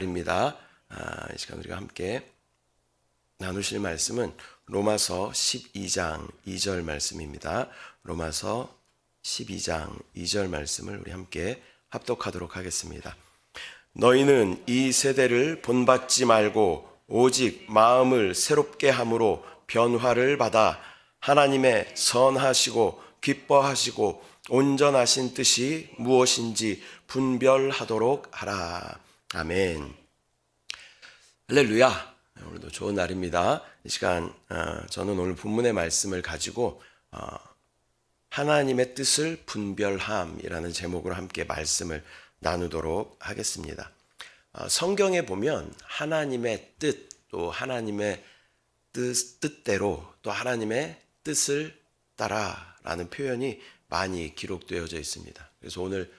입니다. 이 시간 우리가 함께 나누실 말씀은 로마서 12장 2절 말씀입니다. 로마서 12장 2절 말씀을 우리 함께 합독하도록 하겠습니다. 너희는 이 세대를 본받지 말고 오직 마음을 새롭게 함으로 변화를 받아 하나님의 선하시고 기뻐하시고 온전하신 뜻이 무엇인지 분별하도록 하라. 아멘. 할렐루야. 오늘도 좋은 날입니다. 이 시간 저는 오늘 본문의 말씀을 가지고 하나님의 뜻을 분별함이라는 제목으로 함께 말씀을 나누도록 하겠습니다. 성경에 보면 하나님의 뜻, 또 하나님의 뜻대로 또 하나님의 뜻을 따라라는 표현이 많이 기록되어져 있습니다. 그래서 오늘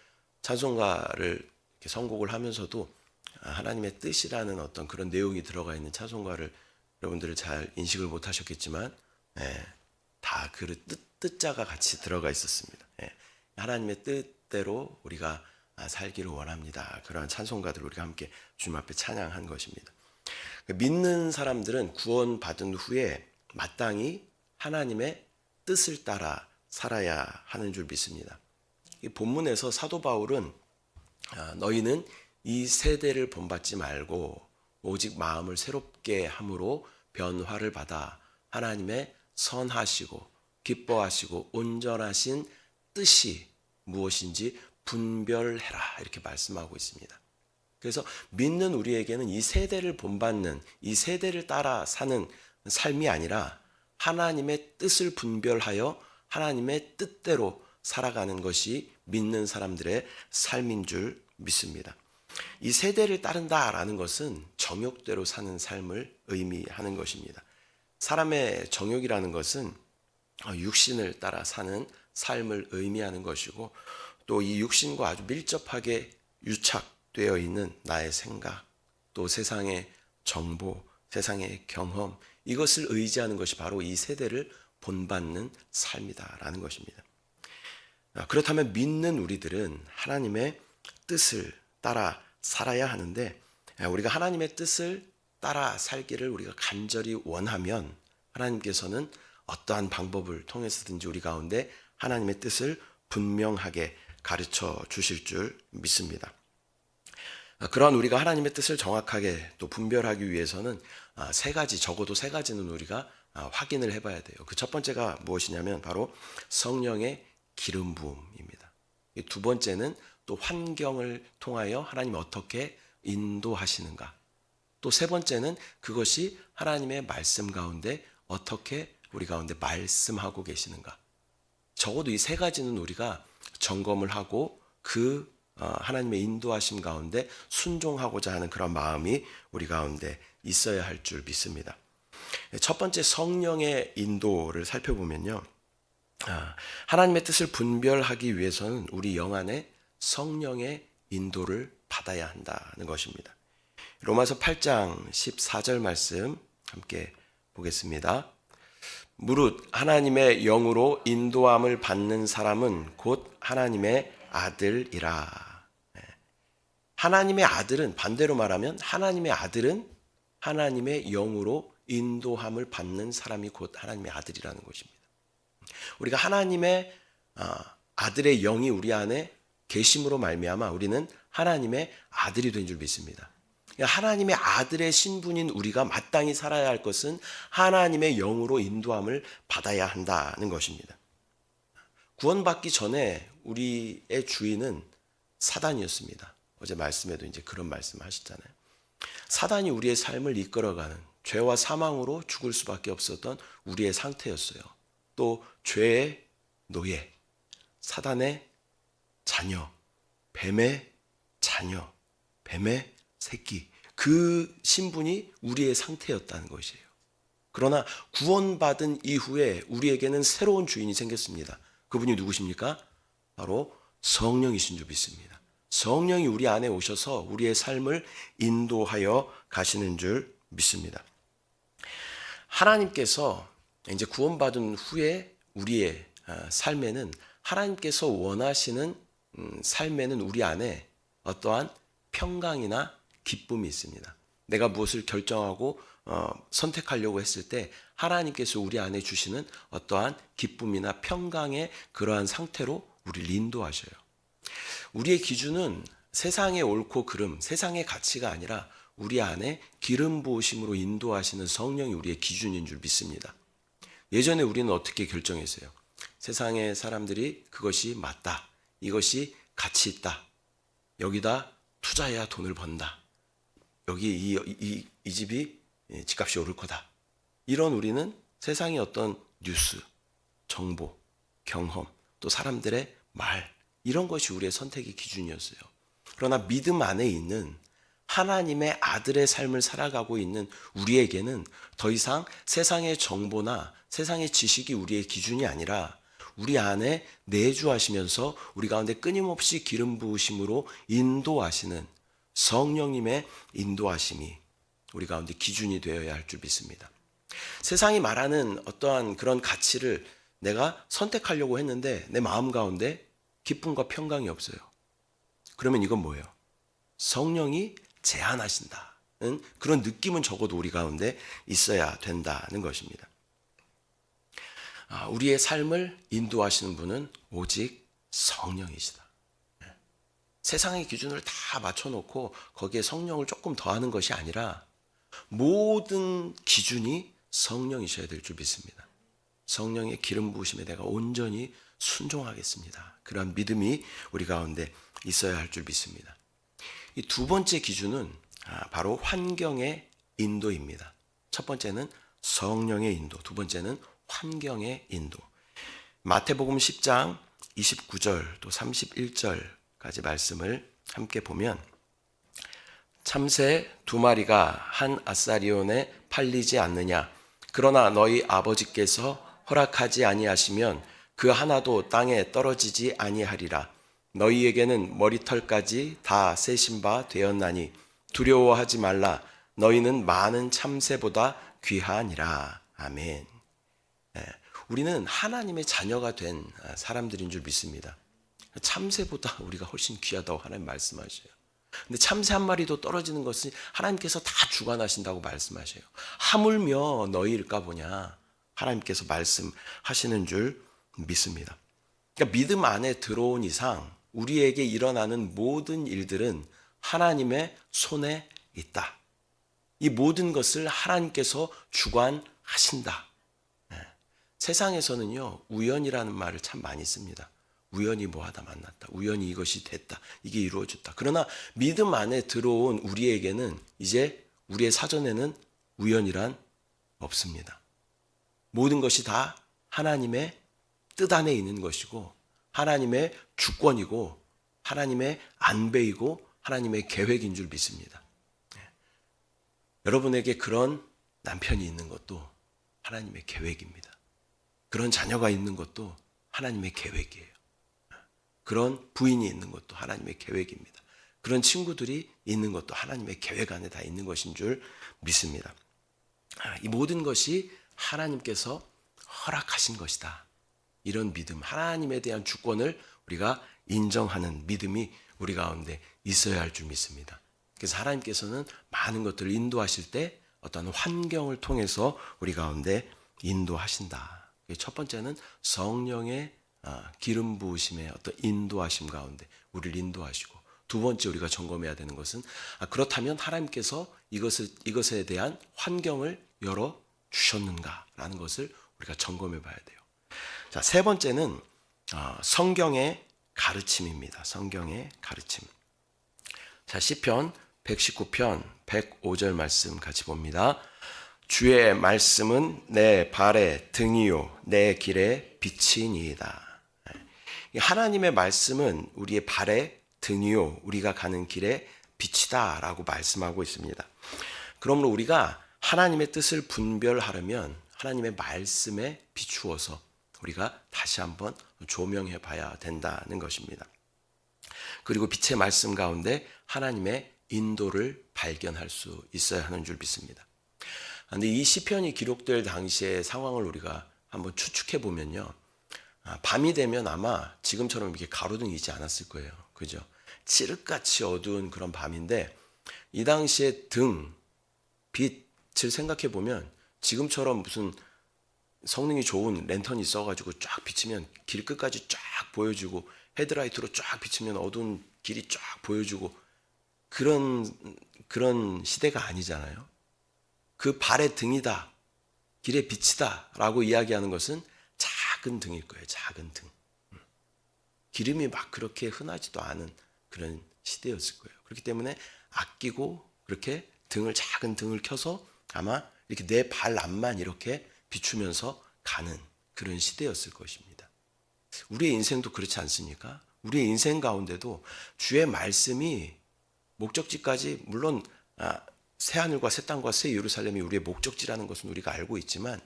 찬송가를 이렇게 선곡을 하면서도 하나님의 뜻이라는 어떤 그런 내용이 들어가 있는 찬송가를 여러분들이 잘 인식을 못하셨겠지만 다 그 뜻자가 같이 들어가 있었습니다. 하나님의 뜻대로 우리가 살기를 원합니다. 그러한 찬송가들을 우리가 함께 주님 앞에 찬양한 것입니다. 믿는 사람들은 구원받은 후에 마땅히 하나님의 뜻을 따라 살아야 하는 줄 믿습니다. 이 본문에서 사도 바울은 너희는 이 세대를 본받지 말고 오직 마음을 새롭게 함으로 변화를 받아 하나님의 선하시고 기뻐하시고 온전하신 뜻이 무엇인지 분별해라 이렇게 말씀하고 있습니다. 그래서 믿는 우리에게는 이 세대를 본받는, 이 세대를 따라 사는 삶이 아니라 하나님의 뜻을 분별하여 하나님의 뜻대로 살아가는 것이 믿는 사람들의 삶인 줄 믿습니다. 이 세대를 따른다라는 것은 정욕대로 사는 삶을 의미하는 것입니다. 사람의 정욕이라는 것은 육신을 따라 사는 삶을 의미하는 것이고, 또 이 육신과 아주 밀접하게 유착되어 있는 나의 생각, 또 세상의 정보, 세상의 경험, 이것을 의지하는 것이 바로 이 세대를 본받는 삶이다라는 것입니다. 그렇다면 믿는 우리들은 하나님의 뜻을 따라 살아야 하는데, 우리가 하나님의 뜻을 따라 살기를 우리가 간절히 원하면 하나님께서는 어떠한 방법을 통해서든지 우리 가운데 하나님의 뜻을 분명하게 가르쳐 주실 줄 믿습니다. 그러한 우리가 하나님의 뜻을 정확하게 또 분별하기 위해서는 적어도 세 가지는 우리가 확인을 해봐야 돼요. 그 첫 번째가 무엇이냐면 바로 성령의 기름 부음입니다. 두 번째는 또 환경을 통하여 하나님이 어떻게 인도하시는가. 또 세 번째는 그것이 하나님의 말씀 가운데 어떻게 우리 가운데 말씀하고 계시는가. 적어도 이 세 가지는 우리가 점검을 하고 그 하나님의 인도하심 가운데 순종하고자 하는 그런 마음이 우리 가운데 있어야 할 줄 믿습니다. 첫 번째 성령의 인도를 살펴보면요. 하나님의 뜻을 분별하기 위해서는 우리 영 안에 성령의 인도를 받아야 한다는 것입니다. 로마서 8장 14절 말씀 함께 보겠습니다. 무릇 하나님의 영으로 인도함을 받는 사람은 곧 하나님의 아들이라. 하나님의 아들은, 반대로 말하면 하나님의 아들은 하나님의 영으로 인도함을 받는 사람이 곧 하나님의 아들이라는 것입니다. 우리가 하나님의 아들의 영이 우리 안에 계심으로 말미암아 우리는 하나님의 아들이 된 줄 믿습니다. 하나님의 아들의 신분인 우리가 마땅히 살아야 할 것은 하나님의 영으로 인도함을 받아야 한다는 것입니다. 구원받기 전에 우리의 주인은 사단이었습니다. 어제 말씀에도 이제 그런 말씀 하셨잖아요. 사단이 우리의 삶을 이끌어가는, 죄와 사망으로 죽을 수밖에 없었던 우리의 상태였어요. 또 죄의 노예, 사단의 자녀, 뱀의 자녀, 뱀의 새끼, 그 신분이 우리의 상태였다는 것이에요. 그러나 구원받은 이후에 우리에게는 새로운 주인이 생겼습니다. 그분이 누구십니까? 바로 성령이신 줄 믿습니다. 성령이 우리 안에 오셔서 우리의 삶을 인도하여 가시는 줄 믿습니다. 하나님께서 이제 구원받은 후에 우리의 삶에는, 하나님께서 원하시는 삶에는 우리 안에 어떠한 평강이나 기쁨이 있습니다. 내가 무엇을 결정하고 선택하려고 했을 때 하나님께서 우리 안에 주시는 어떠한 기쁨이나 평강의 그러한 상태로 우리를 인도하셔요. 우리의 기준은 세상의 옳고 그름, 세상의 가치가 아니라 우리 안에 기름 부으심으로 인도하시는 성령이 우리의 기준인 줄 믿습니다. 예전에 우리는 어떻게 결정했어요? 세상의 사람들이 그것이 맞다, 이것이 가치 있다, 여기다 투자해야 돈을 번다, 여기 이 집이 집값이 오를 거다, 이런 우리는 세상의 어떤 뉴스, 정보, 경험, 또 사람들의 말, 이런 것이 우리의 선택의 기준이었어요. 그러나 믿음 안에 있는 하나님의 아들의 삶을 살아가고 있는 우리에게는 더 이상 세상의 정보나 세상의 지식이 우리의 기준이 아니라 우리 안에 내주하시면서 우리 가운데 끊임없이 기름 부으심으로 인도하시는 성령님의 인도하심이 우리 가운데 기준이 되어야 할 줄 믿습니다. 세상이 말하는 어떠한 그런 가치를 내가 선택하려고 했는데 내 마음 가운데 기쁨과 평강이 없어요. 그러면 이건 뭐예요? 성령이 제한하신다는 그런 느낌은 적어도 우리 가운데 있어야 된다는 것입니다. 우리의 삶을 인도하시는 분은 오직 성령이시다. 세상의 기준을 다 맞춰놓고 거기에 성령을 조금 더하는 것이 아니라 모든 기준이 성령이셔야 될 줄 믿습니다. 성령의 기름 부으심에 내가 온전히 순종하겠습니다. 그러한 믿음이 우리 가운데 있어야 할 줄 믿습니다. 이 두 번째 기준은 바로 환경의 인도입니다. 첫 번째는 성령의 인도, 두 번째는 환경의 인도. 마태복음 10장 29절 또 31절까지 말씀을 함께 보면 참새 두 마리가 한 아사리온에 팔리지 않느냐. 그러나 너희 아버지께서 허락하지 아니하시면 그 하나도 땅에 떨어지지 아니하리라. 너희에게는 머리털까지 다 세신 바 되었나니 두려워하지 말라. 너희는 많은 참새보다 귀하니라. 아멘. 우리는 하나님의 자녀가 된 사람들인 줄 믿습니다. 참새보다 우리가 훨씬 귀하다고 하나님 말씀하셔요. 근데 참새 한 마리도 떨어지는 것은 하나님께서 다 주관하신다고 말씀하셔요. 하물며 너희일까 보냐. 하나님께서 말씀하시는 줄 믿습니다. 그러니까 믿음 안에 들어온 이상 우리에게 일어나는 모든 일들은 하나님의 손에 있다. 이 모든 것을 하나님께서 주관하신다. 세상에서는요, 우연이라는 말을 참 많이 씁니다. 우연히 뭐하다 만났다. 우연히 이것이 됐다. 이게 이루어졌다. 그러나 믿음 안에 들어온 우리에게는 이제 우리의 사전에는 우연이란 없습니다. 모든 것이 다 하나님의 뜻 안에 있는 것이고 하나님의 주권이고 하나님의 안배이고 하나님의 계획인 줄 믿습니다. 여러분에게 그런 남편이 있는 것도 하나님의 계획입니다. 그런 자녀가 있는 것도 하나님의 계획이에요. 그런 부인이 있는 것도 하나님의 계획입니다. 그런 친구들이 있는 것도 하나님의 계획 안에 다 있는 것인 줄 믿습니다. 이 모든 것이 하나님께서 허락하신 것이다. 이런 믿음, 하나님에 대한 주권을 우리가 인정하는 믿음이 우리 가운데 있어야 할 줄 믿습니다. 그래서 하나님께서는 많은 것들을 인도하실 때 어떤 환경을 통해서 우리 가운데 인도하신다. 첫 번째는 성령의 기름 부으심의 어떤 인도하심 가운데 우리를 인도하시고, 두 번째 우리가 점검해야 되는 것은 그렇다면 하나님께서 이것에 대한 환경을 열어 주셨는가라는 것을 우리가 점검해 봐야 돼요. 자, 세 번째는 성경의 가르침입니다. 성경의 가르침. 자, 시편 119편 105절 말씀 같이 봅니다. 주의 말씀은 내 발의 등이요 내 길의 빛이니이다. 하나님의 말씀은 우리의 발의 등이요 우리가 가는 길의 빛이다라고 말씀하고 있습니다. 그러므로 우리가 하나님의 뜻을 분별하려면 하나님의 말씀에 비추어서 우리가 다시 한번 조명해 봐야 된다는 것입니다. 그리고 빛의 말씀 가운데 하나님의 인도를 발견할 수 있어야 하는 줄 믿습니다. 그런데 이 시편이 기록될 당시의 상황을 우리가 한번 추측해 보면요, 밤이 되면 아마 지금처럼 이렇게 가로등이 있지 않았을 거예요. 그죠? 칠흑같이 어두운 그런 밤인데 이 당시에 등, 빛을 생각해 보면 지금처럼 무슨 성능이 좋은 랜턴이 있어가지고 쫙 비치면 길 끝까지 쫙 보여주고 헤드라이트로 쫙 비치면 어두운 길이 쫙 보여주고 그런 시대가 아니잖아요. 그 발의 등이다, 길의 빛이다라고 이야기하는 것은 작은 등일 거예요. 작은 등. 기름이 막 그렇게 흔하지도 않은 그런 시대였을 거예요. 그렇기 때문에 아끼고 그렇게 작은 등을 켜서 아마 이렇게 내 발 앞만 이렇게 비추면서 가는 그런 시대였을 것입니다. 우리의 인생도 그렇지 않습니까? 우리의 인생 가운데도 주의 말씀이 목적지까지, 물론 새 하늘과 새 땅과 새 예루살렘이 우리의 목적지라는 것은 우리가 알고 있지만,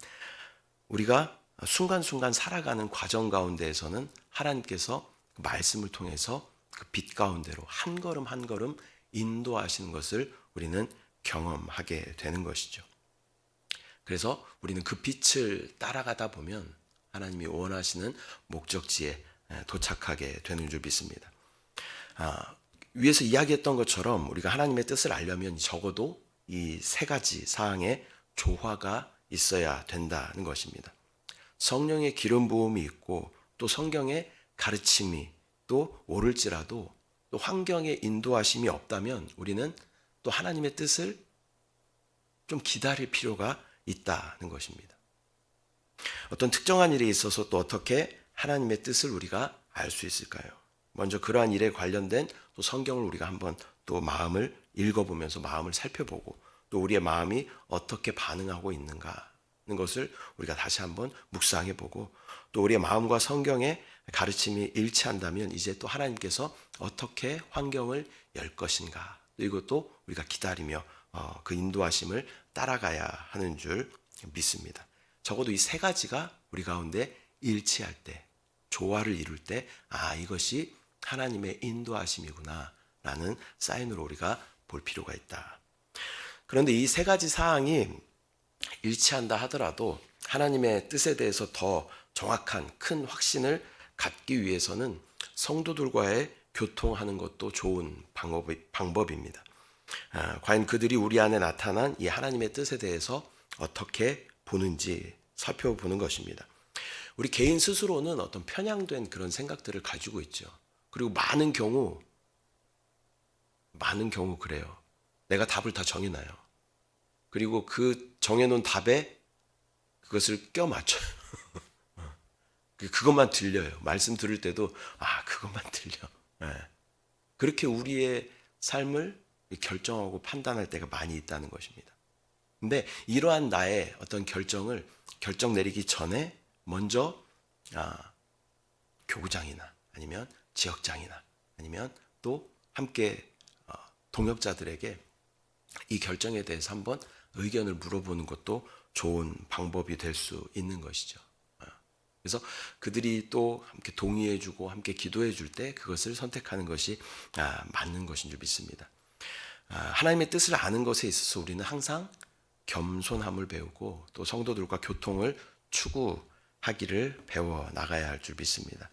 우리가 순간순간 살아가는 과정 가운데에서는 하나님께서 그 말씀을 통해서 그 빛 가운데로 한 걸음 한 걸음 인도하시는 것을 우리는 경험하게 되는 것이죠. 그래서 우리는 그 빛을 따라가다 보면 하나님이 원하시는 목적지에 도착하게 되는 줄 믿습니다. 위에서 이야기했던 것처럼 우리가 하나님의 뜻을 알려면 적어도 이 세 가지 사항의 조화가 있어야 된다는 것입니다. 성령의 기름 부음이 있고 또 성경의 가르침이 또 옳을지라도 또 환경의 인도하심이 없다면 우리는 또 하나님의 뜻을 좀 기다릴 필요가 있다는 것입니다. 어떤 특정한 일에 있어서 또 어떻게 하나님의 뜻을 우리가 알 수 있을까요? 먼저 그러한 일에 관련된 또 성경을 우리가 한번 또 마음을 읽어보면서 마음을 살펴보고 또 우리의 마음이 어떻게 반응하고 있는가 하는 것을 우리가 다시 한번 묵상해보고 또 우리의 마음과 성경의 가르침이 일치한다면 이제 또 하나님께서 어떻게 환경을 열 것인가, 또 이것도 우리가 기다리며 그 인도하심을 따라가야 하는 줄 믿습니다. 적어도 이 세 가지가 우리 가운데 일치할 때, 조화를 이룰 때, 이것이 하나님의 인도하심이구나 라는 사인으로 우리가 볼 필요가 있다. 그런데 이 세 가지 사항이 일치한다 하더라도 하나님의 뜻에 대해서 더 정확한 큰 확신을 갖기 위해서는 성도들과의 교통하는 것도 좋은 방법입니다. 과연 그들이 우리 안에 나타난 이 하나님의 뜻에 대해서 어떻게 보는지 살펴보는 것입니다. 우리 개인 스스로는 어떤 편향된 그런 생각들을 가지고 있죠. 그리고 많은 경우 그래요. 내가 답을 다 정해놔요. 그리고 그 정해놓은 답에 그것을 껴맞춰요. 그것만 들려요. 말씀 들을 때도 그것만 들려. 그렇게 우리의 삶을 결정하고 판단할 때가 많이 있다는 것입니다. 근데 이러한 나의 어떤 결정 내리기 전에 먼저 교구장이나 아니면 지역장이나 아니면 또 함께 동역자들에게 이 결정에 대해서 한번 의견을 물어보는 것도 좋은 방법이 될 수 있는 것이죠. 그래서 그들이 또 함께 동의해주고 함께 기도해줄 때 그것을 선택하는 것이 맞는 것인 줄 믿습니다. 하나님의 뜻을 아는 것에 있어서 우리는 항상 겸손함을 배우고 또 성도들과 교통을 추구하기를 배워 나가야 할 줄 믿습니다.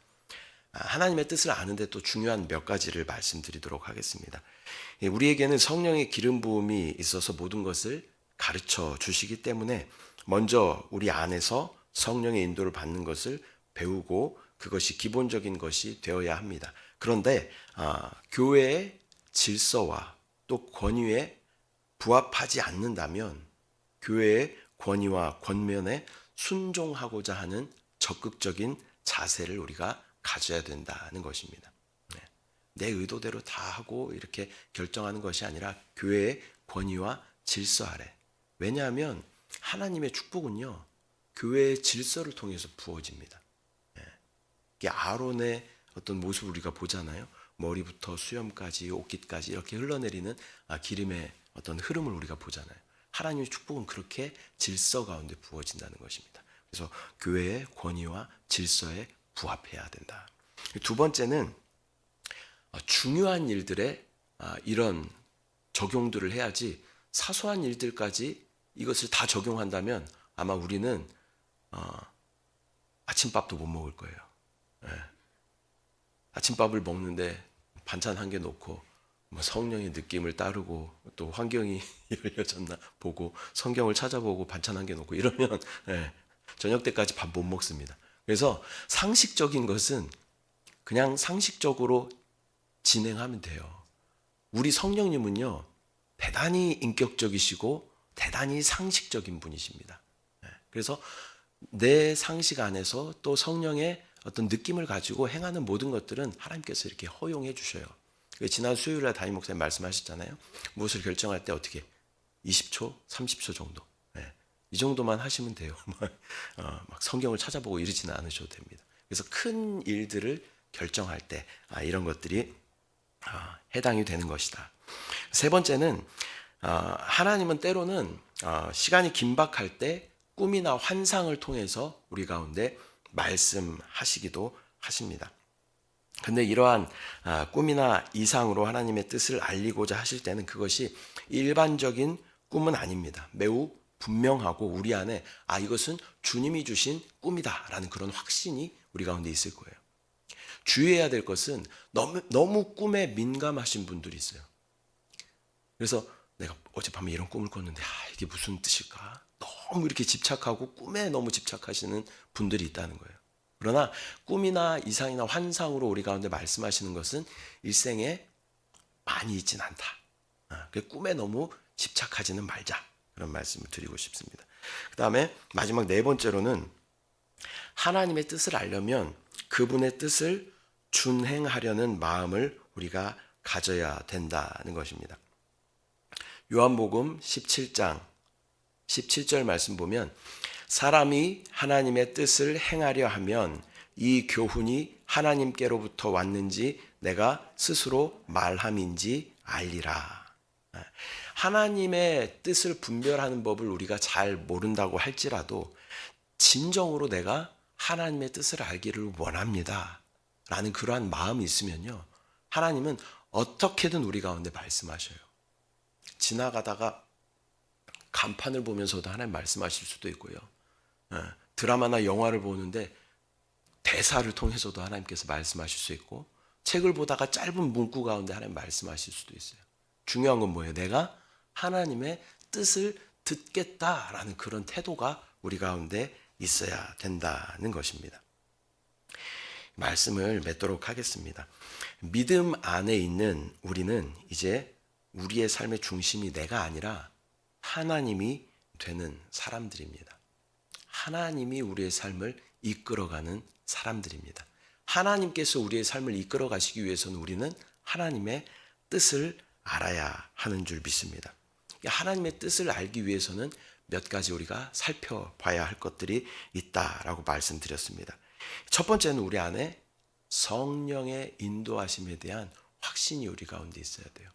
하나님의 뜻을 아는데 또 중요한 몇 가지를 말씀드리도록 하겠습니다. 우리에게는 성령의 기름 부음이 있어서 모든 것을 가르쳐 주시기 때문에 먼저 우리 안에서 성령의 인도를 받는 것을 배우고 그것이 기본적인 것이 되어야 합니다. 그런데 교회의 질서와 또 권위에 부합하지 않는다면 교회의 권위와 권면에 순종하고자 하는 적극적인 자세를 우리가 가져야 된다는 것입니다. 내 의도대로 다 하고 이렇게 결정하는 것이 아니라 교회의 권위와 질서 아래. 왜냐하면 하나님의 축복은요, 교회의 질서를 통해서 부어집니다. 이게 아론의 어떤 모습을 우리가 보잖아요. 머리부터 수염까지 옷깃까지 이렇게 흘러내리는 기름의 어떤 흐름을 우리가 보잖아요. 하나님의 축복은 그렇게 질서 가운데 부어진다는 것입니다. 그래서 교회의 권위와 질서에 부합해야 된다. 두 번째는 중요한 일들에 이런 적용들을 해야지 사소한 일들까지 이것을 다 적용한다면 아마 우리는 아침밥도 못 먹을 거예요. 아침밥을 먹는데 반찬 한 개 놓고 뭐 성령의 느낌을 따르고 또 환경이 열려졌나 보고 성경을 찾아보고 반찬 한 개 놓고 이러면 저녁 때까지 밥 못 먹습니다. 그래서 상식적인 것은 그냥 상식적으로 진행하면 돼요. 우리 성령님은요, 대단히 인격적이시고 대단히 상식적인 분이십니다. 그래서 내 상식 안에서 또 성령의 어떤 느낌을 가지고 행하는 모든 것들은 하나님께서 이렇게 허용해 주셔요. 지난 수요일에 담임 목사님 말씀하셨잖아요. 무엇을 결정할 때 어떻게 20초, 30초 정도. 이 정도만 하시면 돼요. 막 성경을 찾아보고 이러지는 않으셔도 됩니다. 그래서 큰 일들을 결정할 때 이런 것들이 해당이 되는 것이다. 세 번째는 하나님은 때로는 시간이 긴박할 때 꿈이나 환상을 통해서 우리 가운데 말씀하시기도 하십니다. 근데 이러한 꿈이나 이상으로 하나님의 뜻을 알리고자 하실 때는 그것이 일반적인 꿈은 아닙니다. 매우 분명하고 우리 안에 이것은 주님이 주신 꿈이다라는 그런 확신이 우리 가운데 있을 거예요. 주의해야 될 것은 너무 꿈에 민감하신 분들이 있어요. 그래서 내가 어젯밤에 이런 꿈을 꿨는데 이게 무슨 뜻일까? 너무 이렇게 집착하고 꿈에 너무 집착하시는 분들이 있다는 거예요. 그러나 꿈이나 이상이나 환상으로 우리 가운데 말씀하시는 것은 일생에 많이 있진 않다. 꿈에 너무 집착하지는 말자. 그런 말씀을 드리고 싶습니다. 그 다음에 마지막 네 번째로는 하나님의 뜻을 알려면 그분의 뜻을 준행하려는 마음을 우리가 가져야 된다는 것입니다. 요한복음 17장 17절 말씀 보면 사람이 하나님의 뜻을 행하려 하면 이 교훈이 하나님께로부터 왔는지 내가 스스로 말함인지 알리라. 하나님의 뜻을 분별하는 법을 우리가 잘 모른다고 할지라도 진정으로 내가 하나님의 뜻을 알기를 원합니다 라는 그러한 마음이 있으면요, 하나님은 어떻게든 우리 가운데 말씀하셔요. 지나가다가 간판을 보면서도 하나님 말씀하실 수도 있고요, 드라마나 영화를 보는데 대사를 통해서도 하나님께서 말씀하실 수 있고, 책을 보다가 짧은 문구 가운데 하나님 말씀하실 수도 있어요. 중요한 건 뭐예요? 내가 하나님의 뜻을 듣겠다라는 그런 태도가 우리 가운데 있어야 된다는 것입니다. 말씀을 맺도록 하겠습니다. 믿음 안에 있는 우리는 이제 우리의 삶의 중심이 내가 아니라 하나님이 되는 사람들입니다. 하나님이 우리의 삶을 이끌어가는 사람들입니다. 하나님께서 우리의 삶을 이끌어 가시기 위해서는 우리는 하나님의 뜻을 알아야 하는 줄 믿습니다. 하나님의 뜻을 알기 위해서는 몇 가지 우리가 살펴봐야 할 것들이 있다라고 말씀드렸습니다. 첫 번째는 우리 안에 성령의 인도하심에 대한 확신이 우리 가운데 있어야 돼요.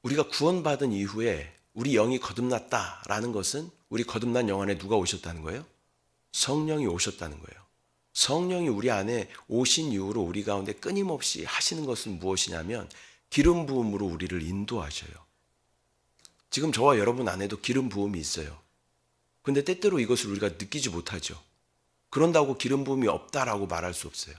우리가 구원받은 이후에 우리 영이 거듭났다라는 것은 우리 거듭난 영 안에 누가 오셨다는 거예요? 성령이 오셨다는 거예요. 성령이 우리 안에 오신 이후로 우리 가운데 끊임없이 하시는 것은 무엇이냐면 기름 부음으로 우리를 인도하셔요. 지금 저와 여러분 안에도 기름 부음이 있어요. 근데 때때로 이것을 우리가 느끼지 못하죠. 그런다고 기름 부음이 없다라고 말할 수 없어요.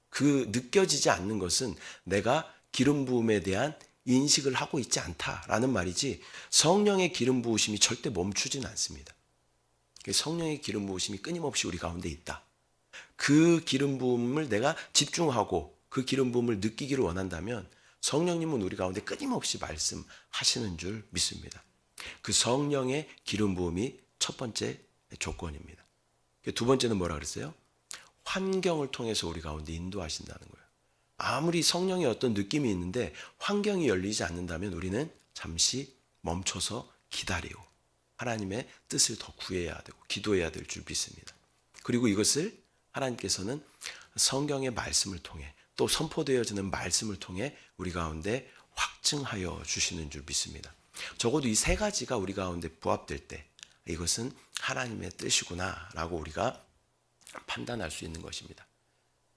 그 느껴지지 않는 것은 내가 기름 부음에 대한 인식을 하고 있지 않다라는 말이지, 성령의 기름 부으심이 절대 멈추지는 않습니다. 성령의 기름 부으심이 끊임없이 우리 가운데 있다. 그 기름 부음을 내가 집중하고 그 기름 부음을 느끼기를 원한다면 성령님은 우리 가운데 끊임없이 말씀하시는 줄 믿습니다. 그 성령의 기름 부음이 첫 번째 조건입니다. 두 번째는 뭐라 그랬어요? 환경을 통해서 우리 가운데 인도하신다는 거예요. 아무리 성령의 어떤 느낌이 있는데 환경이 열리지 않는다면 우리는 잠시 멈춰서 기다리고 하나님의 뜻을 더 구해야 되고 기도해야 될 줄 믿습니다. 그리고 이것을 하나님께서는 성경의 말씀을 통해 또 선포되어지는 말씀을 통해 우리 가운데 확증하여 주시는 줄 믿습니다. 적어도 이 세 가지가 우리 가운데 부합될 때 이것은 하나님의 뜻이구나 라고 우리가 판단할 수 있는 것입니다.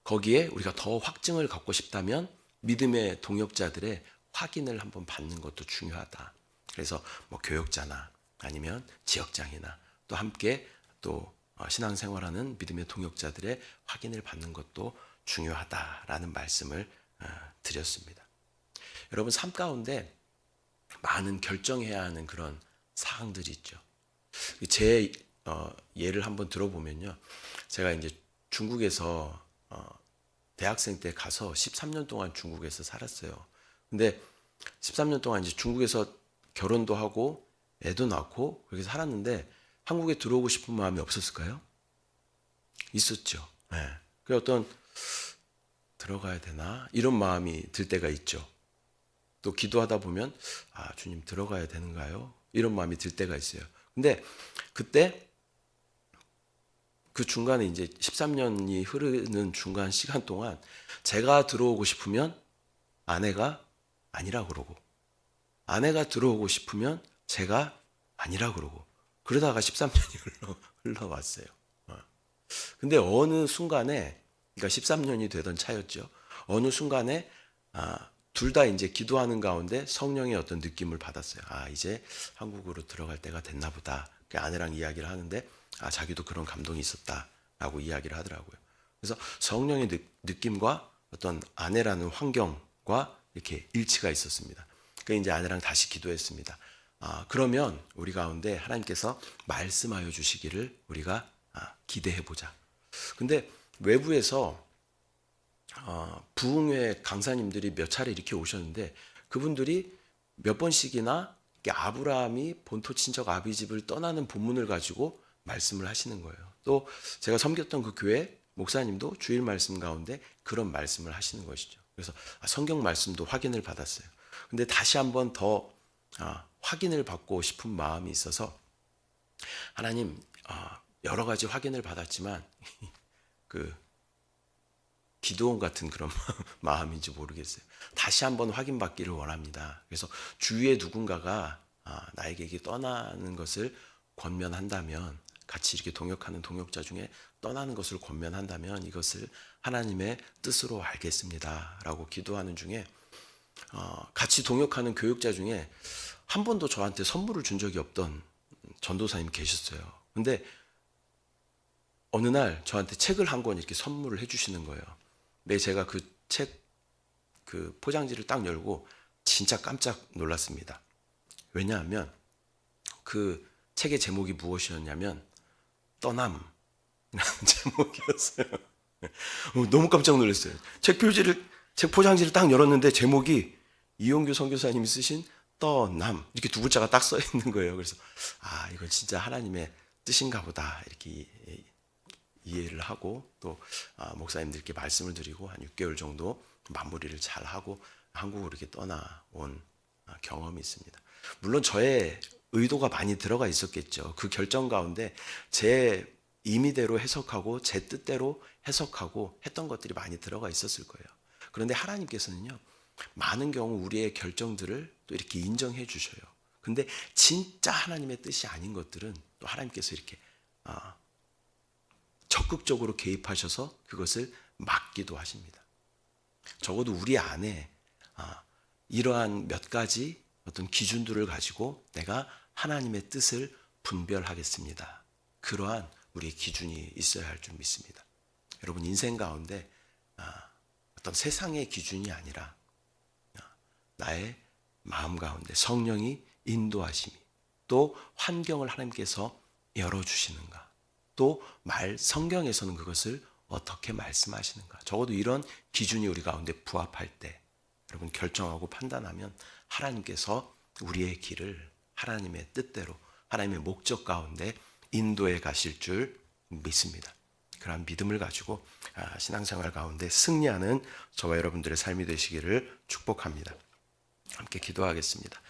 거기에 우리가 더 확증을 갖고 싶다면 믿음의 동역자들의 확인을 한번 받는 것도 중요하다. 그래서 교역자나 아니면 지역장이나 또 함께 또 신앙생활하는 믿음의 동역자들의 확인을 받는 것도 중요하다라는 말씀을 드렸습니다. 여러분, 삶 가운데 많은 결정해야 하는 그런 사항들이 있죠. 제 예를 한번 들어보면요, 제가 이제 중국에서 대학생 때 가서 13년 동안 중국에서 살았어요. 근데 13년 동안 이제 중국에서 결혼도 하고 애도 낳고 그렇게 살았는데 한국에 들어오고 싶은 마음이 없었을까요? 있었죠. 네. 그 어떤 들어가야 되나 이런 마음이 들 때가 있죠. 또 기도하다 보면 주님 들어가야 되는가요? 이런 마음이 들 때가 있어요. 근데 그때 그 중간에 이제 13년이 흐르는 중간 시간 동안 제가 들어오고 싶으면 아내가 아니라 그러고, 아내가 들어오고 싶으면 제가 아니라 그러고, 그러다가 13년이 흘러왔어요. 근데 어느 순간에, 그러니까 13년이 되던 차였죠. 어느 순간에 둘 다 이제 기도하는 가운데 성령의 어떤 느낌을 받았어요. 이제 한국으로 들어갈 때가 됐나 보다. 아내랑 이야기를 하는데 자기도 그런 감동이 있었다라고 이야기를 하더라고요. 그래서 성령의 느낌과 어떤 아내라는 환경과 이렇게 일치가 있었습니다. 그래서 이제 아내랑 다시 기도했습니다. 그러면 우리 가운데 하나님께서 말씀하여 주시기를 우리가 기대해 보자. 근데 외부에서 부흥회 강사님들이 몇 차례 이렇게 오셨는데 그분들이 몇 번씩이나 아브라함이 본토 친척 아비집을 떠나는 본문을 가지고 말씀을 하시는 거예요. 또 제가 섬겼던 그 교회 목사님도 주일 말씀 가운데 그런 말씀을 하시는 것이죠. 그래서 성경 말씀도 확인을 받았어요. 근데 다시 한번 더 확인을 받고 싶은 마음이 있어서 하나님, 여러 가지 확인을 받았지만 그 기도원 같은 그런 마음인지 모르겠어요. 다시 한번 확인받기를 원합니다. 그래서 주위에 누군가가 나에게 이게 떠나는 것을 권면한다면, 같이 이렇게 동역하는 동역자 중에 떠나는 것을 권면한다면 이것을 하나님의 뜻으로 알겠습니다 라고 기도하는 중에 같이 동역하는 교육자 중에 한 번도 저한테 선물을 준 적이 없던 전도사님 계셨어요. 근데 어느 날 저한테 책을 한 권 이렇게 선물을 해주시는 거예요. 근데 제가 그 책 그 포장지를 딱 열고 진짜 깜짝 놀랐습니다. 왜냐하면 그 책의 제목이 무엇이었냐면 떠남이라는 제목이었어요. 너무 깜짝 놀랐어요. 책 포장지를 딱 열었는데 제목이 이용규 선교사님이 쓰신 떠남 이렇게 두 글자가 딱 써 있는 거예요. 그래서 이건 진짜 하나님의 뜻인가 보다 이렇게 이해를 하고 또 목사님들께 말씀을 드리고 한 6개월 정도 마무리를 잘 하고 한국으로 이렇게 떠나온 경험이 있습니다. 물론 저의 의도가 많이 들어가 있었겠죠. 그 결정 가운데 제 임의대로 해석하고 제 뜻대로 해석하고 했던 것들이 많이 들어가 있었을 거예요. 그런데 하나님께서는요, 많은 경우 우리의 결정들을 또 이렇게 인정해 주셔요. 근데 진짜 하나님의 뜻이 아닌 것들은 또 하나님께서 이렇게 적극적으로 개입하셔서 그것을 막기도 하십니다. 적어도 우리 안에 이러한 몇 가지 어떤 기준들을 가지고 내가 하나님의 뜻을 분별하겠습니다. 그러한 우리의 기준이 있어야 할 줄 믿습니다. 여러분, 인생 가운데 어떤 세상의 기준이 아니라 나의 마음 가운데 성령이 인도하심이, 또 환경을 하나님께서 열어주시는가, 또 성경에서는 그것을 어떻게 말씀하시는가, 적어도 이런 기준이 우리 가운데 부합할 때 여러분 결정하고 판단하면 하나님께서 우리의 길을 하나님의 뜻대로 하나님의 목적 가운데 인도해 가실 줄 믿습니다. 그러한 믿음을 가지고 신앙생활 가운데 승리하는 저와 여러분들의 삶이 되시기를 축복합니다. 함께 기도하겠습니다.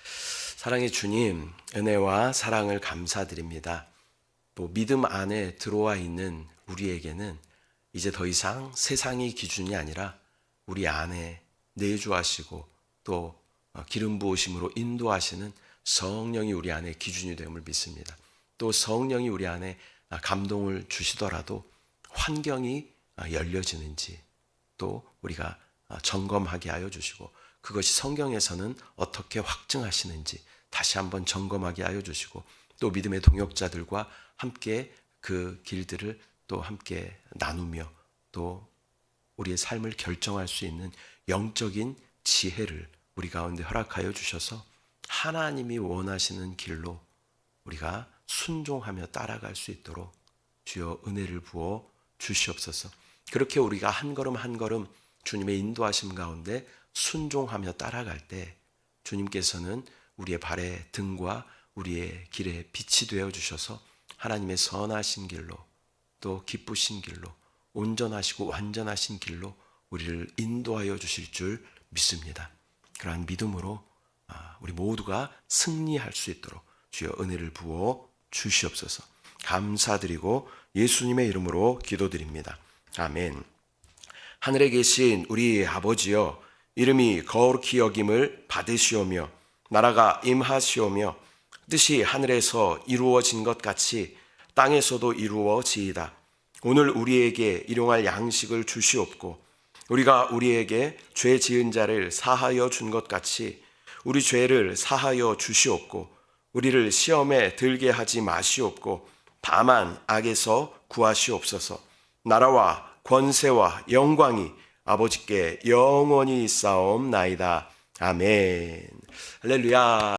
사랑의 주님, 은혜와 사랑을 감사드립니다. 또 믿음 안에 들어와 있는 우리에게는 이제 더 이상 세상의 기준이 아니라 우리 안에 내주하시고 또 기름 부으심으로 인도하시는 성령이 우리 안에 기준이 됨을 믿습니다. 또 성령이 우리 안에 감동을 주시더라도 환경이 열려지는지 또 우리가 점검하게 하여 주시고, 그것이 성경에서는 어떻게 확증하시는지 다시 한번 점검하게 하여 주시고, 또 믿음의 동역자들과 함께 그 길들을 또 함께 나누며 또 우리의 삶을 결정할 수 있는 영적인 지혜를 우리 가운데 허락하여 주셔서 하나님이 원하시는 길로 우리가 순종하며 따라갈 수 있도록 주여 은혜를 부어 주시옵소서. 그렇게 우리가 한 걸음 한 걸음 주님의 인도하심 가운데 순종하며 따라갈 때 주님께서는 우리의 발의 등과 우리의 길에 빛이 되어 주셔서 하나님의 선하신 길로 또 기쁘신 길로 온전하시고 완전하신 길로 우리를 인도하여 주실 줄 믿습니다. 그러한 믿음으로 우리 모두가 승리할 수 있도록 주여 은혜를 부어 주시옵소서. 감사드리고 예수님의 이름으로 기도드립니다. 아멘. 하늘에 계신 우리 아버지여, 이름이 거룩히 여김을 받으시오며 나라가 임하시오며 뜻이 하늘에서 이루어진 것 같이 땅에서도 이루어지이다. 오늘 우리에게 일용할 양식을 주시옵고 우리가 우리에게 죄 지은 자를 사하여 준 것 같이 우리 죄를 사하여 주시옵고 우리를 시험에 들게 하지 마시옵고 다만 악에서 구하시옵소서. 나라와 권세와 영광이 아버지께 영원히 있사옵나이다. 아멘. 할렐루야.